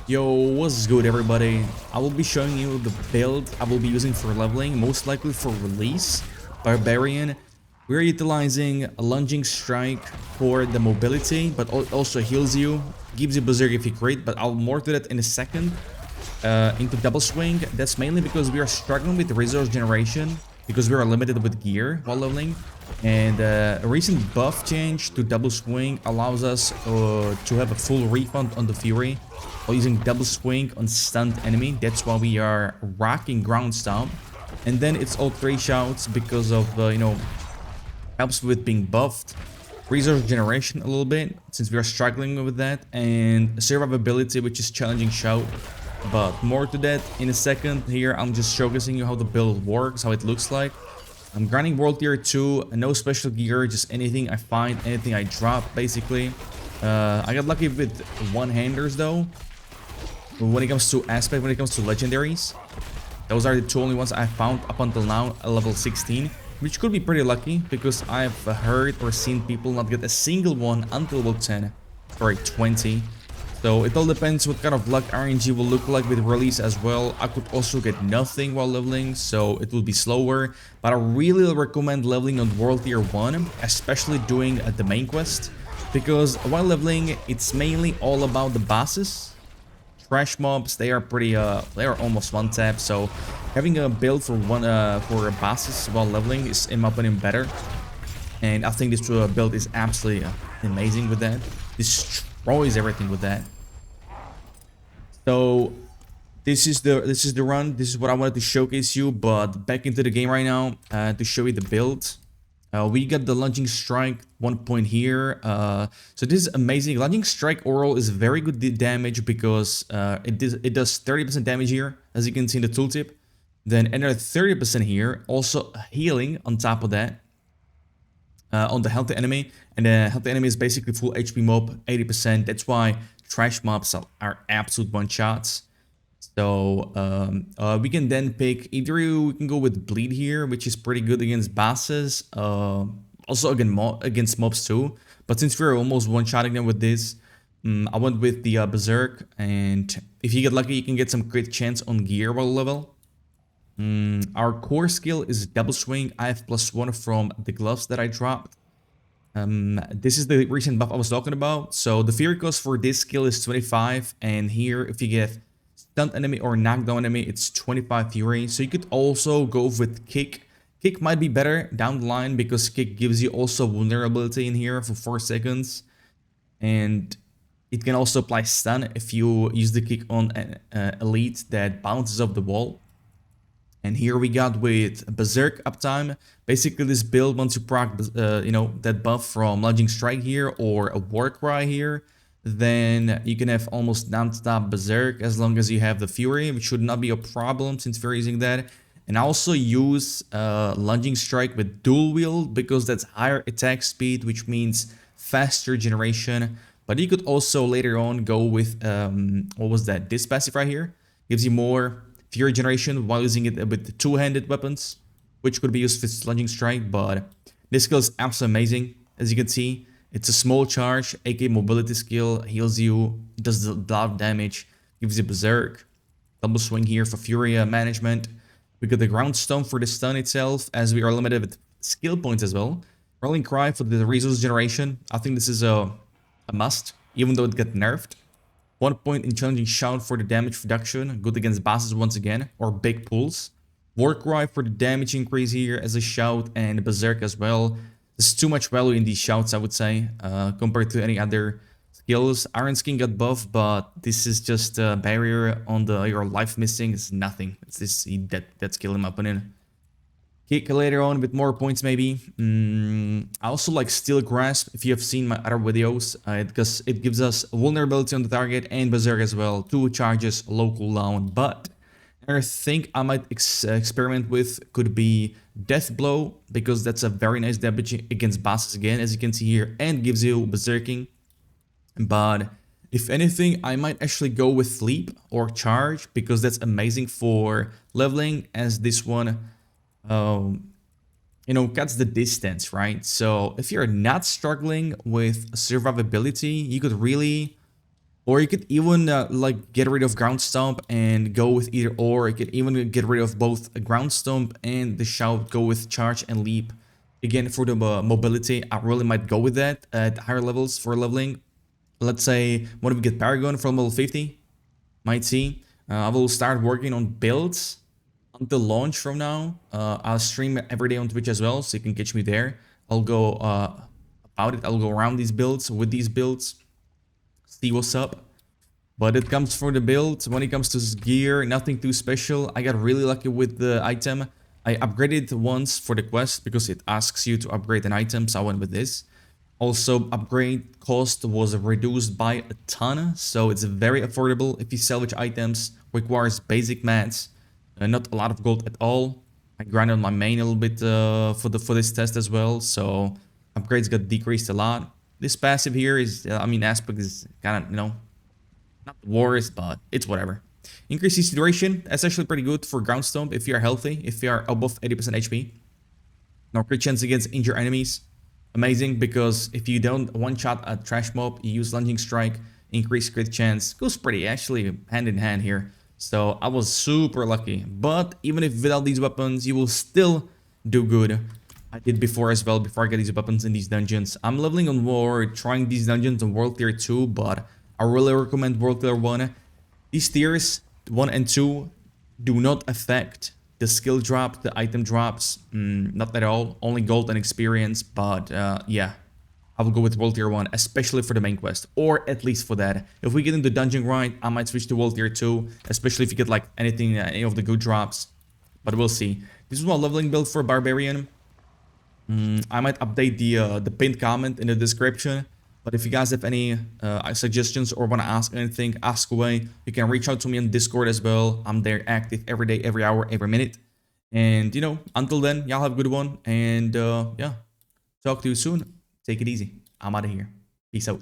Yo, what's good everybody? I will be showing you the build I will be using for leveling, most likely for release. Barbarian. We're utilizing a lunging strike for the mobility, but also heals you, gives you berserk if you crit, but I'll more to that in a second. Into double swing, that's mainly because we are struggling with resource generation, because we are limited with gear while leveling. And a recent buff change to double swing allows us to have a full refund on the Fury while using double swing on stunned enemy. That's why we are rocking Ground Stomp. And then it's all 3 shouts because of, helps with being buffed. Resource generation a little bit, since we are struggling with that. And survivability, which is challenging shout. But more to that in a second. Here I'm just showcasing you how the build works, how it looks like. I'm grinding world tier 2, no special gear, just anything I find, anything I drop basically. I got lucky with one-handers though. When it comes to aspect, when it comes to legendaries, those are the 2 only ones I found up until now at level 16, which could be pretty lucky because I've heard or seen people not get a single one until level 10 or 20. So it all depends what kind of luck RNG will look like with release as well. I could also get nothing while leveling, so it will be slower. But I really recommend leveling on World Tier 1, especially doing the main quest. Because while leveling, it's mainly all about the bosses. Trash mobs, they are pretty, they are almost one tap. So having a build for bosses while leveling is, in my opinion, better. And I think this build is absolutely amazing with that. Destroys everything with that. So this is the run. This is what I wanted to showcase you. But back into the game right now to show you the build. We got the lunging strike 1 point here. So this is amazing. Lunging strike oral is very good damage because it does 30% damage here, as you can see in the tooltip. Then another 30% here, also healing on top of that. On the healthy enemy, and the healthy enemy is basically full HP mob, 80%. That's why trash mobs are absolute one-shots. So we can then pick either we can go with bleed here, which is pretty good against bosses, also against mobs too. But since we're almost one-shotting them with this, I went with the berserk, and if you get lucky, you can get some crit chance on gear while level. Our core skill is double swing. I have +1 from the gloves that I dropped. This is the recent buff I was talking about. So the fury cost for this skill is 25, and here if you get stunned enemy or knockdown enemy, it's 25 fury. So you could also go with kick. Kick might be better down the line because kick gives you also vulnerability in here for 4 seconds, and it can also apply stun if you use the kick on an elite that bounces off the wall. And here we got with Berserk uptime. Basically this build, once you proc, that buff from Lunging Strike here or a War Cry here, then you can have almost non-stop Berserk as long as you have the Fury, which should not be a problem since we're using that. And I also use Lunging Strike with Dual Wield because that's higher attack speed, which means faster generation. But you could also later on go with, what was that? This passive right here gives you more Fury generation while using it with 2-handed weapons, which could be used with Lunging Strike. But this skill is absolutely amazing. As you can see, it's a small charge, aka mobility skill, heals you, does a lot of damage, gives you berserk, double swing here for Fury management. We got the Ground Stomp for the stun itself, as we are limited with skill points as well. Rolling Cry for the resource generation. I think this is a must, even though it got nerfed. 1 point in challenging shout for the damage reduction, good against bosses once again, or big pulls. War Cry for the damage increase here as a shout, and Berserk as well. There's too much value in these shouts, I would say, compared to any other skills. Iron Skin got buffed, but this is just a barrier on your life missing. It's nothing. It's this that skill in my opinion. Kick later on with more points maybe. I also like Steel Grasp if you have seen my other videos, because it gives us vulnerability on the target and Berserk as well. 2 charges, low cooldown. But I think I might experiment with could be Death Blow, because that's a very nice damage against bosses again, as you can see here, and gives you Berserking. But if anything, I might actually go with Leap or Charge, because that's amazing for leveling, as this one cuts the distance, right? So if you're not struggling with survivability, you could really Or you could even like get rid of Ground Stomp and go with either or. You could even get rid of both a Ground Stomp and the Shout, go with Charge and Leap. Again, for the mobility, I really might go with that at higher levels for leveling. Let's say, when we get Paragon from level 50, might see. I will start working on builds until launch from now. I'll stream every day on Twitch as well, so you can catch me there. I'll go about it. I'll go around these builds, with these builds, see what's up. But it comes for the build. When it comes to gear, nothing too special. I got really lucky with the item. I upgraded once for the quest because it asks you to upgrade an item, so I went with this. Also, upgrade cost was reduced by a ton, so it's very affordable. If you salvage items, requires basic mats, not a lot of gold at all. I grinded my main a little bit for this test as well, so upgrades got decreased a lot. This passive here is, I mean, aspect is kind of, not the worst, but it's whatever. Increase CC duration, that's actually pretty good for Ground Stomp if you are healthy, if you are above 80% HP. No crit chance against injured enemies. Amazing, because if you don't one-shot a trash mob, you use Lunging Strike, increase crit chance. Goes pretty actually hand in hand here. So I was super lucky. But even if without these weapons, you will still do good. I did before as well, before I get these weapons in these dungeons. I'm leveling on War, trying these dungeons on World Tier 2, but I really recommend World Tier 1. These tiers, 1 and 2, do not affect the skill drop, the item drops, not at all. Only gold and experience, but yeah. I will go with World Tier 1, especially for the main quest, or at least for that. If we get into Dungeon Grind, I might switch to World Tier 2, especially if you get like anything, any of the good drops. But we'll see. This is my leveling build for Barbarian. I might update the pinned comment in the description. But if you guys have any suggestions or want to ask anything, ask away. You can reach out to me on Discord as well. I'm there active every day, every hour, every minute. And, until then, y'all have a good one. And, yeah, talk to you soon. Take it easy. I'm out of here. Peace out.